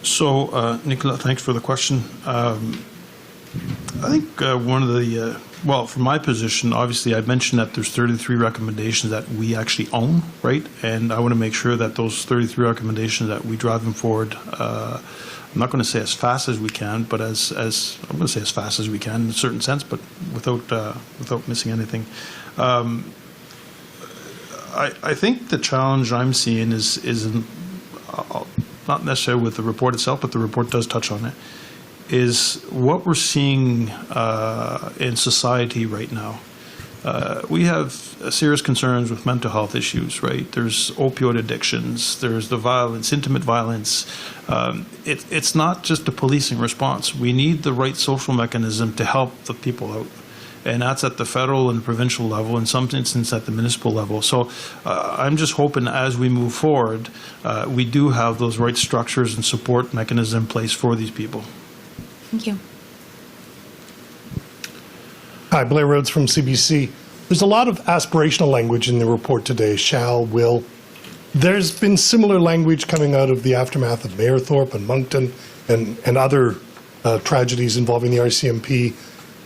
So, Nicola, thanks for the question. I think one of the, from my position, obviously I mentioned that there's 33 recommendations that we actually own, right? And I want to make sure that those 33 recommendations that we drive them forward, I'm not going to say as fast as we can, but as I'm going to say as fast as we can in a certain sense, but without missing anything. I think the challenge I'm seeing is not necessarily with the report itself, but the report does touch on it, is what we're seeing in society right now. We have serious concerns with mental health issues, right? There's opioid addictions, there's the violence, intimate violence. It's not just a policing response. We need the right social mechanism to help the people out. And that's at the federal and provincial level, in some instances at the municipal level. So I'm just hoping as we move forward, we do have those right structures and support mechanisms in place for these people. Thank you. Hi, Blair Rhodes from CBC. There's a lot of aspirational language in the report today, shall, will. There's been similar language coming out of the aftermath of Mayerthorpe and Moncton and other tragedies involving the RCMP.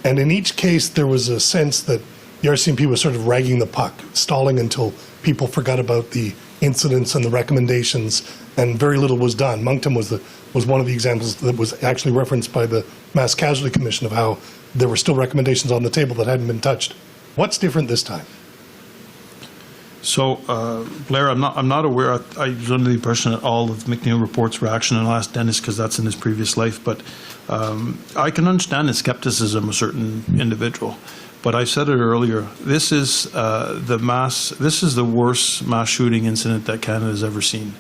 And in each case, there was a sense that the RCMP was sort of ragging the puck, stalling until people forgot about the incidents and the recommendations, and very little was done. Moncton was one of the examples that was actually referenced by the Mass Casualty Commission of how there were still recommendations on the table that hadn't been touched. What's different this time? So, Blair, I'm not aware. I was under the impression that all of McNeil reports were action, and I'll ask Dennis because that's in his previous life. But I can understand the skepticism of a certain individual. But I said it earlier. This is the worst mass shooting incident that Canada has ever seen.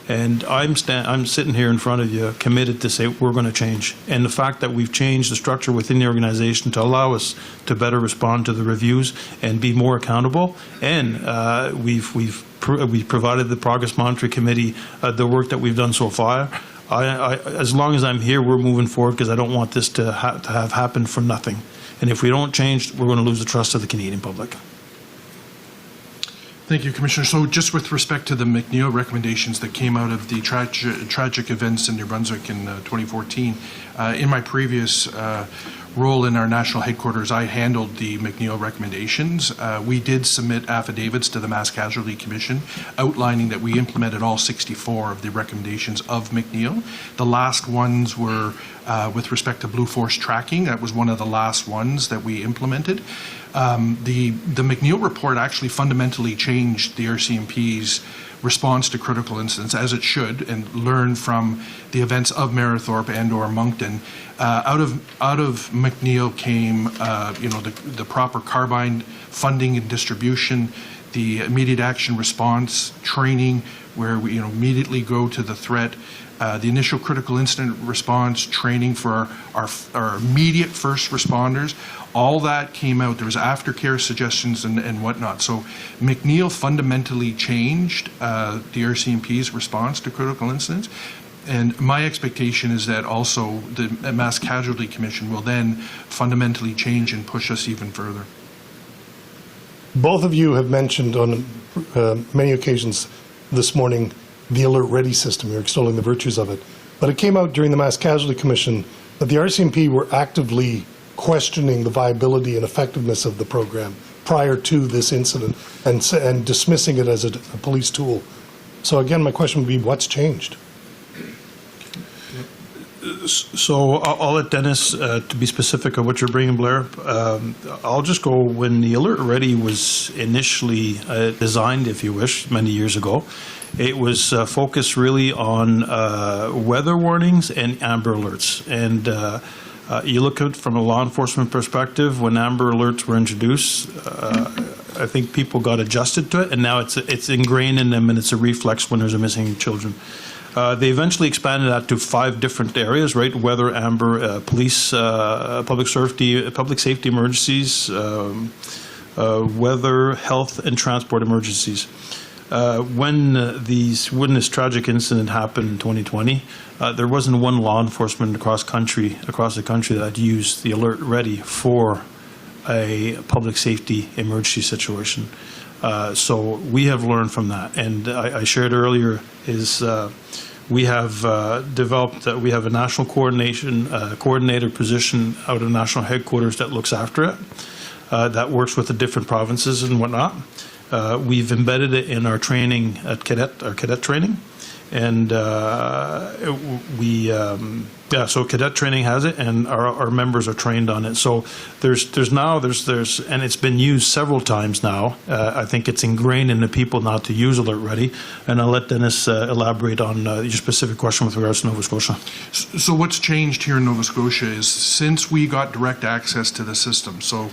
And I'm sitting here in front of you, committed to say we're going to change. And the fact that we've changed the structure within the organization to allow us to better respond to the reviews and be more accountable. And we've provided the Progress Monitoring Committee the work that we've done so far. As long as I'm here, we're moving forward because I don't want this to have happened for nothing. And if we don't change, we're going to lose the trust of the Canadian public. Thank you, Commissioner. So just with respect to the McNeil recommendations that came out of the tragic events in New Brunswick in 2014, in my previous role in our national headquarters, I handled the McNeil recommendations. We did submit affidavits to the Mass Casualty Commission outlining that we implemented all 64 of the recommendations of McNeil. The last ones were with respect to Blue Force tracking. That was one of the last ones that we implemented. The McNeil report actually fundamentally changed the RCMP's response to critical incidents, as it should, and learn from the events of Mayerthorpe and/or Moncton. Out of McNeil came, the proper carbine funding and distribution, the immediate action response training, where we immediately go to the threat. The initial critical incident response training for our immediate first responders, all that came out. There was aftercare suggestions and whatnot. So McNeil fundamentally changed the RCMP's response to critical incidents. And my expectation is that also the Mass Casualty Commission will then fundamentally change and push us even further. Both of you have mentioned on many occasions this morning the Alert Ready system. You're extolling the virtues of it. But it came out during the Mass Casualty Commission that the RCMP were actively questioning the viability and effectiveness of the program prior to this incident and dismissing it as a police tool. So again, my question would be, what's changed? So I'll let Dennis, to be specific of what you're bringing, Blair. I'll just go when the Alert Ready was initially designed, if you wish, many years ago. It was focused really on weather warnings and Amber Alerts. And you look at it from a law enforcement perspective, when Amber Alerts were introduced, I think people got adjusted to it, and now it's ingrained in them, and it's a reflex when there's a missing children. They eventually expanded that to 5 different areas, right? Weather, amber, police, public safety emergencies, weather, health, and transport emergencies. When this tragic incident happened in 2020, there wasn't one law enforcement across the country that used the alert ready for a public safety emergency situation. So we have learned from that, and I shared earlier is we have developed we have a national coordinator position out of national headquarters that looks after it, that works with the different provinces and whatnot. We've embedded it in our training at our cadet training, and so cadet training has it, and our members are trained on it. So there's and it's been used several times now. I think it's ingrained in the people now to use Alert Ready, and I'll let Dennis elaborate on your specific question with regards to Nova Scotia. So what's changed here in Nova Scotia is since we got direct access to the system. So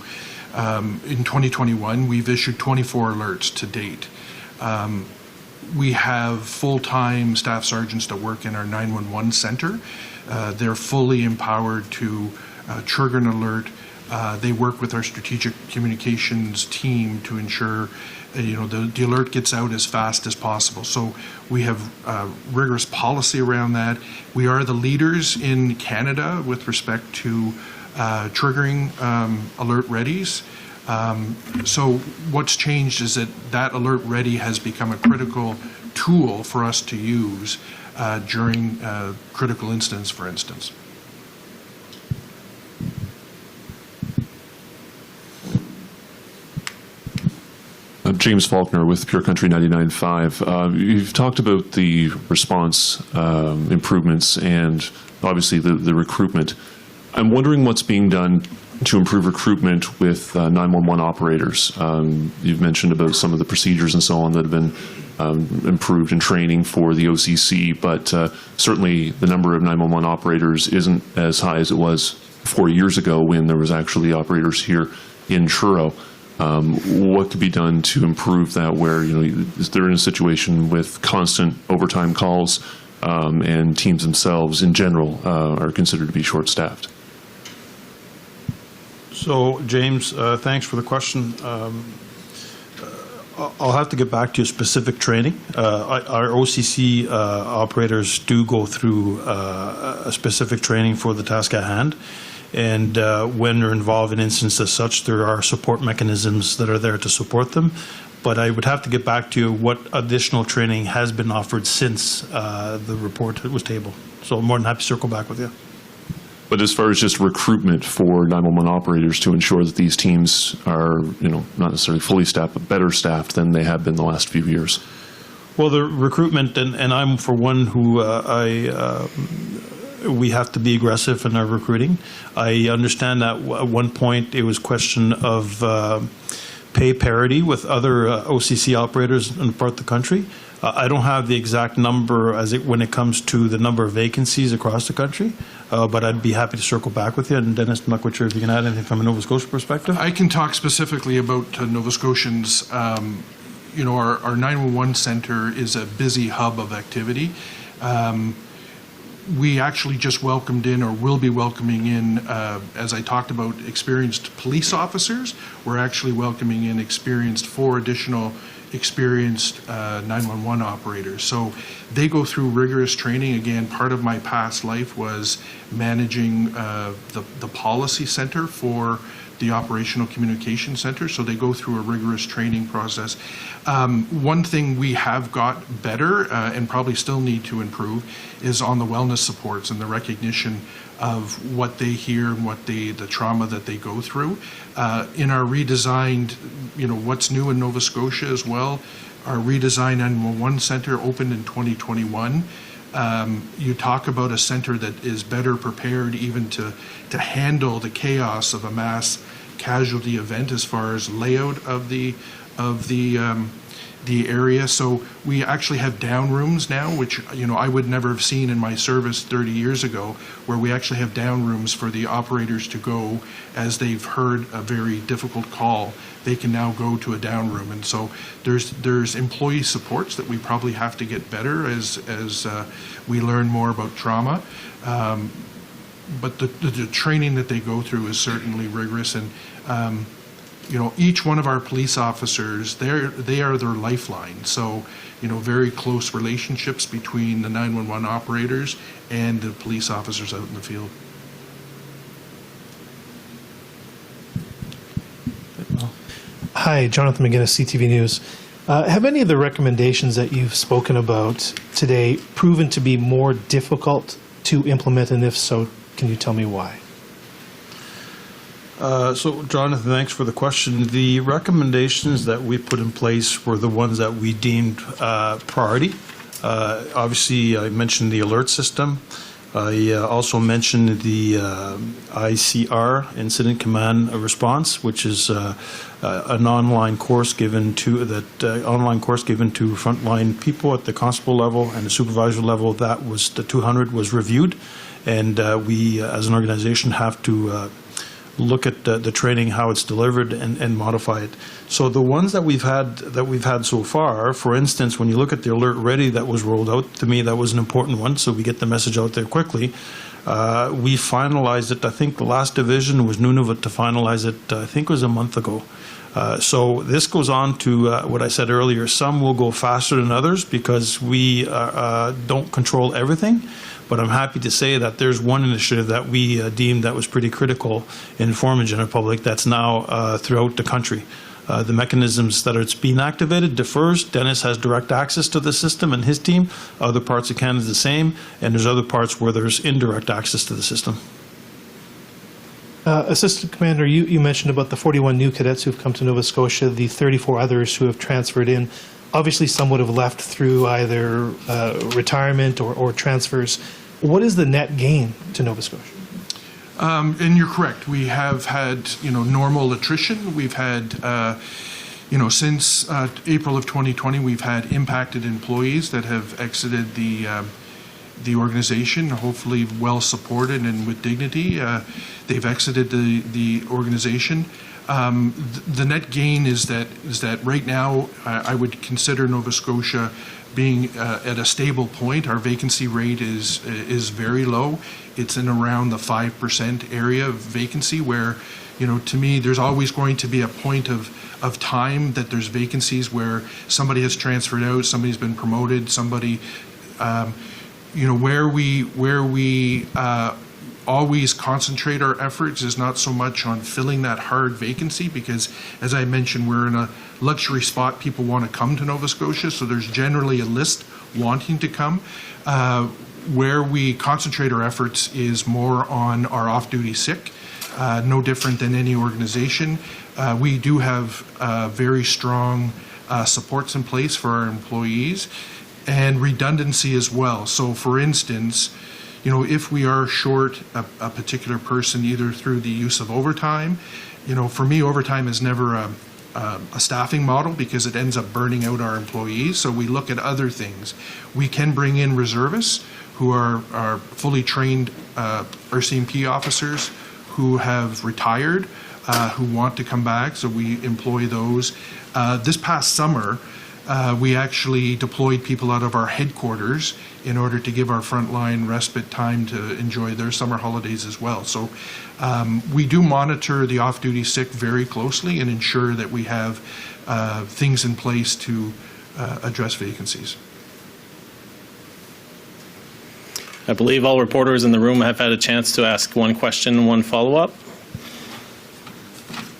in 2021, we've issued 24 alerts to date. We have full-time staff sergeants that work in our 911 center. They're fully empowered to trigger an alert. They work with our strategic communications team to ensure the alert gets out as fast as possible. So we have rigorous policy around that. We are the leaders in Canada with respect to triggering alert readies. So what's changed is that alert ready has become a critical tool for us to use during critical incidents, for instance. James Faulkner with Pure Country 99.5. You've talked about the response improvements and obviously the recruitment. I'm wondering what's being done to improve recruitment with 911 operators. You've mentioned about some of the procedures and so on that have been improved in training for the OCC, but certainly the number of 911 operators isn't as high as it was 4 years ago when there was actually operators here in Truro. What could be done to improve that where, they're in a situation with constant overtime calls and teams themselves in general are considered to be short-staffed? So, James, thanks for the question. I'll have to get back to you specific training. Our OCC operators do go through a specific training for the task at hand. And when they're involved in incidents as such, there are support mechanisms that are there to support them. But I would have to get back to you what additional training has been offered since the report was tabled. So I'm more than happy to circle back with you. But as far as just recruitment for 911 operators to ensure that these teams are, not necessarily fully staffed, but better staffed than they have been the last few years? Well, the recruitment, and I'm for one who we have to be aggressive in our recruiting. I understand that at one point it was a question of pay parity with other OCC operators in part of the country. I don't have the exact number when it comes to the number of vacancies across the country, but I'd be happy to circle back with you. And Dennis, I'm not quite sure if you can add anything from a Nova Scotia perspective. I can talk specifically about Nova Scotians. Our 911 center is a busy hub of activity. We actually just welcomed in, or will be welcoming in, as I talked about, experienced police officers. We're actually welcoming in 4 additional experienced 911 operators. So they go through rigorous training. Again, part of my past life was managing the policy center for the Operational Communication Center, so they go through a rigorous training process. One thing we have got better and probably still need to improve is on the wellness supports and the recognition of what they hear and the trauma that they go through. In our redesigned, what's new in Nova Scotia as well, our redesigned 911 center opened in 2021. You talk about a center that is better prepared even to handle the chaos of a mass casualty event as far as layout of the the area. So we actually have down rooms now, which, you know, I would never have seen in my service 30 years ago, where we actually have down rooms for the operators to go as they've heard a very difficult call. They can now go to a down room. And so there's employee supports that we probably have to get better as we learn more about trauma. But the training that they go through is certainly rigorous. And you know, each one of our police officers, they are their lifeline. So, you know, very close relationships between the 911 operators and the police officers out in the field. Hi, Jonathan McGinnis, CTV News. Have any of the recommendations that you've spoken about today proven to be more difficult to implement, and if so, can you tell me why? So, Jonathan, thanks for the question. The recommendations that we put in place were the ones that we deemed priority. Obviously, I mentioned the alert system. I also mentioned the ICR, Incident Command Response, which is an online course given to frontline people at the constable level and the supervisor level. That was the 200 was reviewed, and we, as an organization, have to look at the training, how it's delivered, and modify it. So the ones that we've had so far, for instance, when you look at the Alert Ready that was rolled out, to me that was an important one, so we get the message out there quickly. We finalized it. I think the last division was Nunavut to finalize it, I think it was a month ago. So this goes on to what I said earlier. Some will go faster than others because we don't control everything. But I'm happy to say that there's one initiative that we deemed that was pretty critical in informing general public that's now throughout the country. The mechanisms that it's being activated differs. Dennis has direct access to the system and his team. Other parts of Canada is the same, and there's other parts where there's indirect access to the system. Assistant Commander, you mentioned about the 41 new cadets who've come to Nova Scotia, the 34 others who have transferred in. Obviously, some would have left through either retirement or transfers. What is the net gain to Nova Scotia? And you're correct. We have had, you know, normal attrition. We've had, you know, since April of 2020, we've had impacted employees that have exited the organization, hopefully well supported and with dignity. They've exited the organization. The net gain is that right now I would consider Nova Scotia being at a stable point. Our vacancy rate is very low. It's in around the 5% area of vacancy, where, you know, to me, there's always going to be a point of time that there's vacancies where somebody has transferred out, somebody's been promoted, somebody, you know, where we always concentrate our efforts is not so much on filling that hard vacancy, because, as I mentioned, we're in a luxury spot. People want to come to Nova Scotia, so there's generally a list wanting to come. Where we concentrate our efforts is more on our off-duty sick, no different than any organization. We do have very strong supports in place for our employees, and redundancy as well. So, for instance, you know, if we are short a particular person, either through the use of overtime, you know, for me, overtime is never a staffing model because it ends up burning out our employees. So we look at other things. We can bring in reservists who are fully trained RCMP officers who have retired, who want to come back. So we employ those. This past summer, we actually deployed people out of our headquarters in order to give our frontline respite time to enjoy their summer holidays as well. So we do monitor the off-duty sick very closely and ensure that we have things in place to address vacancies. I believe all reporters in the room have had a chance to ask one question and one follow-up.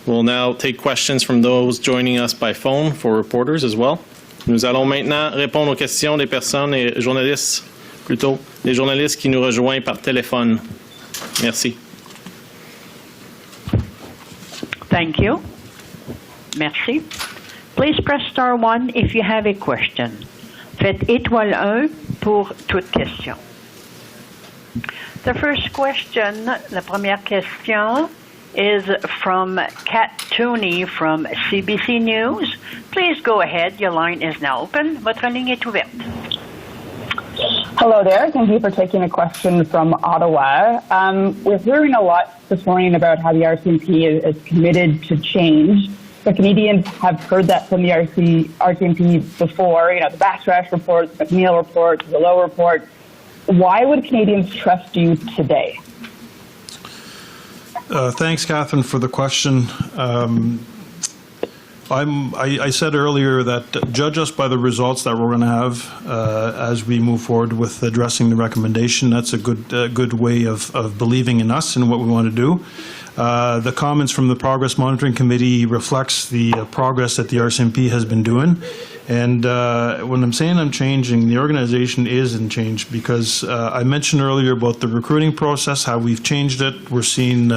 We'll now take questions from those joining us by phone for reporters as well. Nous allons maintenant répondre aux questions des personnes et journalistes, plutôt des journalistes qui nous rejoignent par téléphone. Merci. Thank you. Merci. Please press star 1 if you have a question. Faites étoile 1 pour toute question. The first question, la première question, is from Kat Tooney from CBC News. Please go ahead. Your line is now open. Votre ligne est ouverte. Hello there. Thank you for taking a question from Ottawa. We're hearing a lot this morning about how the RCMP is committed to change. The Canadians have heard that from the RCMP before, the Backstrash report, the McNeil report, the Lowe report. Why would Canadians trust you today? Thanks, Catherine, for the question. I said earlier that judge us by the results that we're going to have as we move forward with addressing the recommendation. That's a good way of believing in us and what we want to do. The comments from the Progress Monitoring Committee reflects the progress that the RCMP has been doing. And when I'm saying I'm changing, the organization is in change because I mentioned earlier about the recruiting process, how we've changed it. We're seeing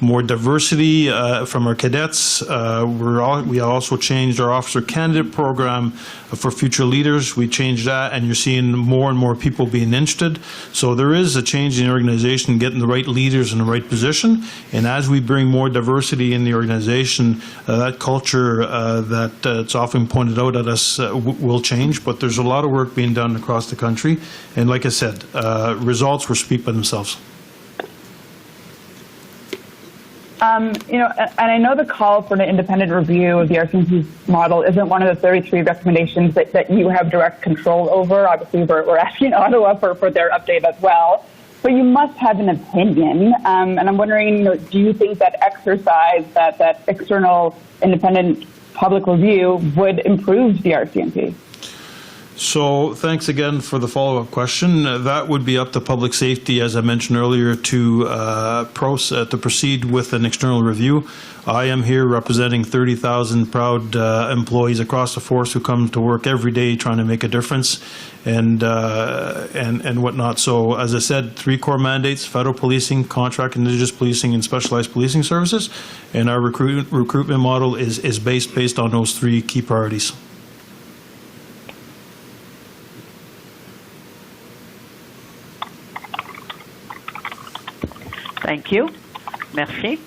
more diversity from our cadets. We also changed our officer candidate program for future leaders. We changed that, and you're seeing more and more people being interested. So there is a change in the organization, getting the right leaders in the right position. And as we bring more diversity in the organization, that culture that it's often pointed out at us will change, but there's a lot of work being done across the country. And like I said, results will speak by themselves. And I know the call for an independent review of the RCMP model isn't one of the 33 recommendations that you have direct control over. Obviously, we're asking Ottawa for their update as well. But you must have an opinion. And I'm wondering, do you think that exercise, that external independent public review would improve the RCMP? So thanks again for the follow-up question. That would be up to public safety, as I mentioned earlier, to proceed with an external review. I am here representing 30,000 proud employees across the force who come to work every day trying to make a difference and whatnot. So as I said, 3 core mandates: federal policing, contract indigenous policing, and specialized policing services. And our recruitment model is based on those 3 key priorities. Thank you. Merci.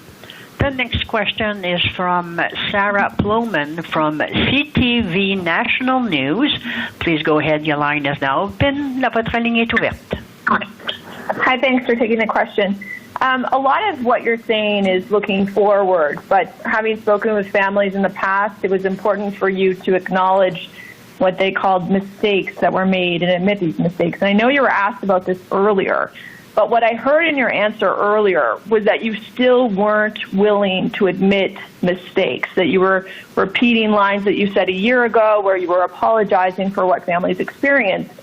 The next question is from Sarah Plowman from CTV National News. Please go ahead. Your line is now open. Votre ligne est ouverte. Hi, thanks for taking the question. A lot of what you're saying is looking forward, but having spoken with families in the past, it was important for you to acknowledge what they called mistakes that were made and admit these mistakes. And I know you were asked about this earlier. But what I heard in your answer earlier was that you still weren't willing to admit mistakes, that you were repeating lines that you said a year ago where you were apologizing for what families experienced,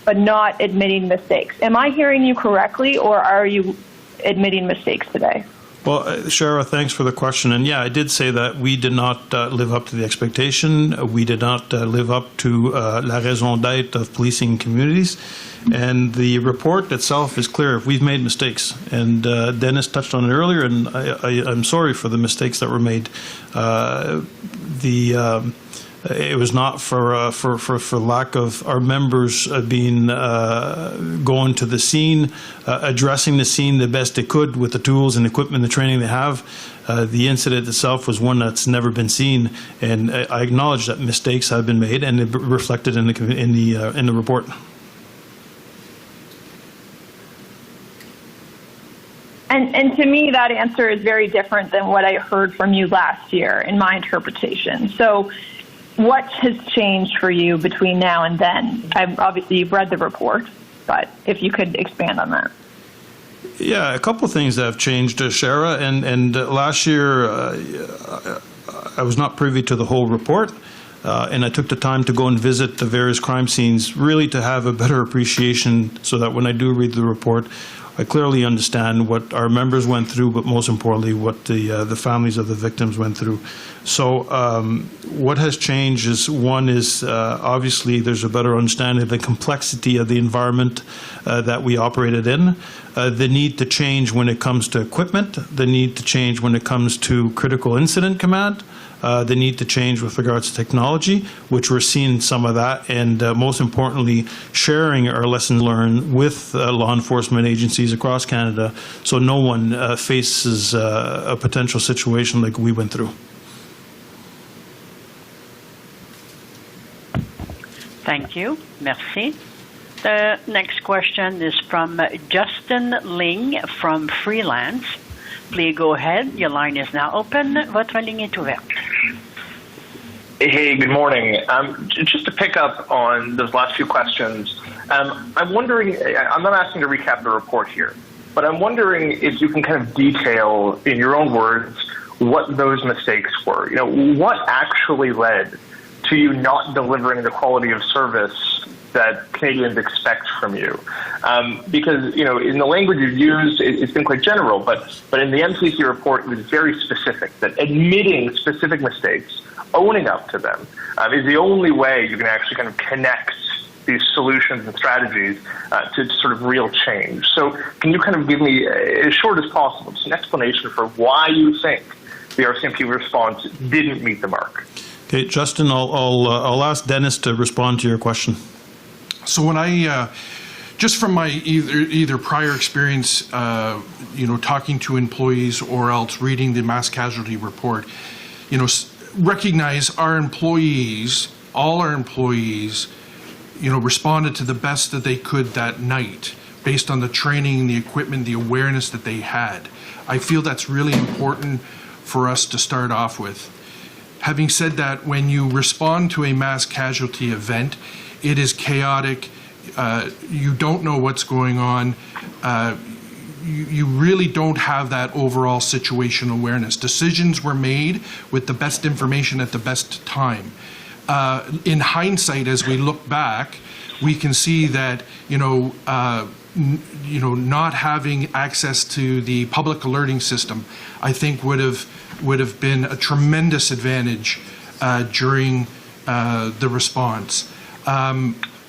but not admitting mistakes. Am I hearing you correctly, or are you admitting mistakes today? Well, Shara, thanks for the question. And yeah, I did say that we did not live up to the expectation. We did not live up to la raison d'être of policing communities. And the report itself is clear. We've made mistakes. And Dennis touched on it earlier, and I'm sorry for the mistakes that were made. It was not for lack of our members being going to the scene, addressing the scene the best they could with the tools and equipment, the training they have. The incident itself was one that's never been seen, and I acknowledge that mistakes have been made, and it reflected in the report. And to me, that answer is very different than what I heard from you last year in my interpretation. So what has changed for you between now and then? Obviously, you've read the report, but if you could expand on that. Yeah, a couple of things that have changed, Shara. And last year, I was not privy to the whole report. And I took the time to go and visit the various crime scenes, really to have a better appreciation so that when I do read the report, I clearly understand what our members went through, but most importantly, what the families of the victims went through. So what has changed is, one is obviously there's a better understanding of the complexity of the environment that we operated in, the need to change when it comes to equipment, the need to change when it comes to critical incident command, the need to change with regards to technology, which we're seeing some of that, and most importantly, sharing our lessons learned with law enforcement agencies across Canada so no one faces a potential situation like we went through. Thank you. Merci. The next question is from Justin Ling from Freelance. Please go ahead. Your line is now open. Votre ligne est ouverte. Hey, good morning. Just to pick up on those last few questions, I'm wondering, I'm not asking to recap the report here, but I'm wondering if you can kind of detail in your own words what those mistakes were. You know, what actually led to you not delivering the quality of service that Canadians expect from you? Because, you know, in the language you've used, it's been quite general, but in the MCC report, it was very specific, that admitting specific mistakes, owning up to them, is the only way you can actually kind of connect these solutions and strategies to sort of real change. So can you kind of give me, as short as possible, just an explanation for why you think the RCMP response didn't meet the mark? Okay, Justin, I'll ask Dennis to respond to your question. So when I, just from my either prior experience, you know, talking to employees or else reading the Mass Casualty report, you know, recognize our employees, all our employees, you know, responded to the best that they could that night based on the training, the equipment, the awareness that they had. I feel that's really important for us to start off with. Having said that, when you respond to a mass casualty event, it is chaotic. You don't know what's going on. You really don't have that overall situation awareness. Decisions were made with the best information at the best time. In hindsight, as we look back, we can see that, not having access to the public alerting system, I think would have been a tremendous advantage during the response.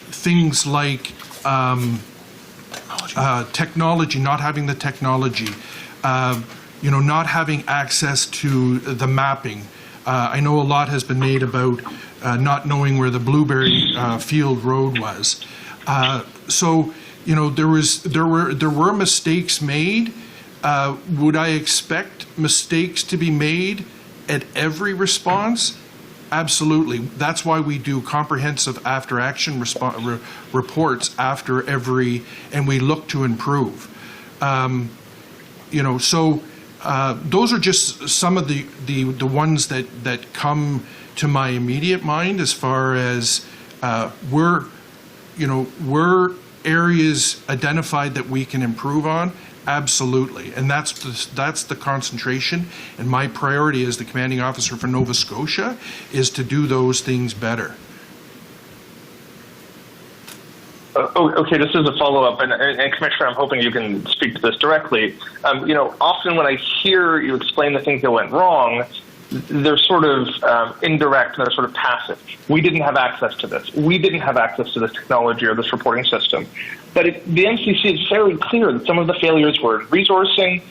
Things like technology, not having the technology, not having access to the mapping. I know a lot has been made about not knowing where the Blueberry Field Road was. There were mistakes made. Would I expect mistakes to be made at every response? Absolutely. That's why we do comprehensive after-action reports after every, and we look to improve. Those are just some of the ones that come to my immediate mind as far as were areas identified that we can improve on. Absolutely, and that's the concentration, and my priority as the commanding officer for Nova Scotia is to do those things better. Okay, this is a follow-up, and Commissioner, I'm hoping you can speak to this directly. Often when I hear you explain the things that went wrong, they're sort of indirect and they're sort of passive. We didn't have access to this. We didn't have access to this technology or this reporting system. But the MCC is very clear that some of the failures were resourcing,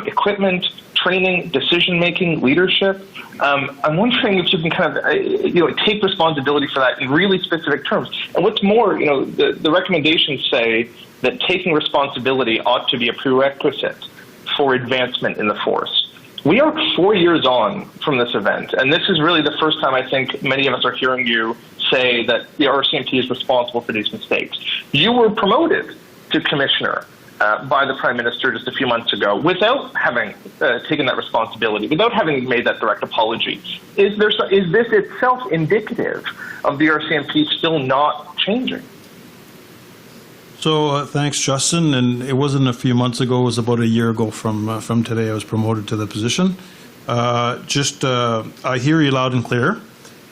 equipment, training, decision-making, leadership. I'm wondering if you can kind of take responsibility for that in really specific terms. And what's more, the recommendations say that taking responsibility ought to be a prerequisite for advancement in the force. We are 4 years on from this event, and this is really the first time I think many of us are hearing you say that the RCMP is responsible for these mistakes. You were promoted to commissioner by the Prime Minister just a few months ago without having taken that responsibility, without having made that direct apology. Is this itself indicative of the RCMP still not changing? So thanks, Justin. And it wasn't a few months ago; it was about a year ago from today. I was promoted to the position. I hear you loud and clear.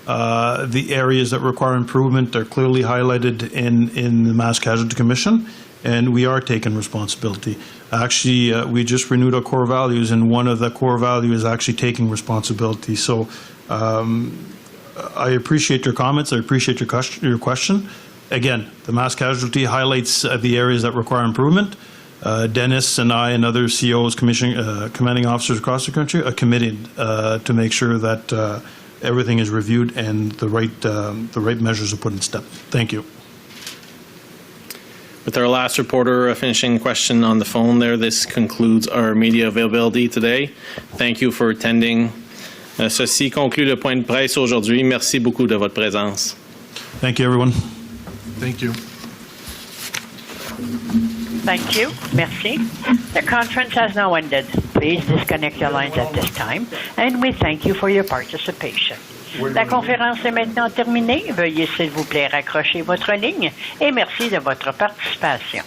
The areas that require improvement are clearly highlighted in the Mass Casualty Commission, and we are taking responsibility. Actually, we just renewed our core values, and one of the core values is actually taking responsibility. So I appreciate your comments. I appreciate your question. Again, the Mass Casualty highlights the areas that require improvement. Dennis and I and other COs, commanding officers across the country are committed to make sure that everything is reviewed and the right measures are put in step. Thank you. With our last reporter finishing question on the phone there, this concludes our media availability today. Thank you for attending. Ceci conclut le point de presse aujourd'hui. Merci beaucoup de votre présence. Thank you, everyone. Thank you. Thank you. Merci. The conference has now ended. Please disconnect your lines at this time, and we thank you for your participation. La conférence est maintenant terminée. Veuillez s'il vous plaît raccrocher votre ligne et merci de votre participation.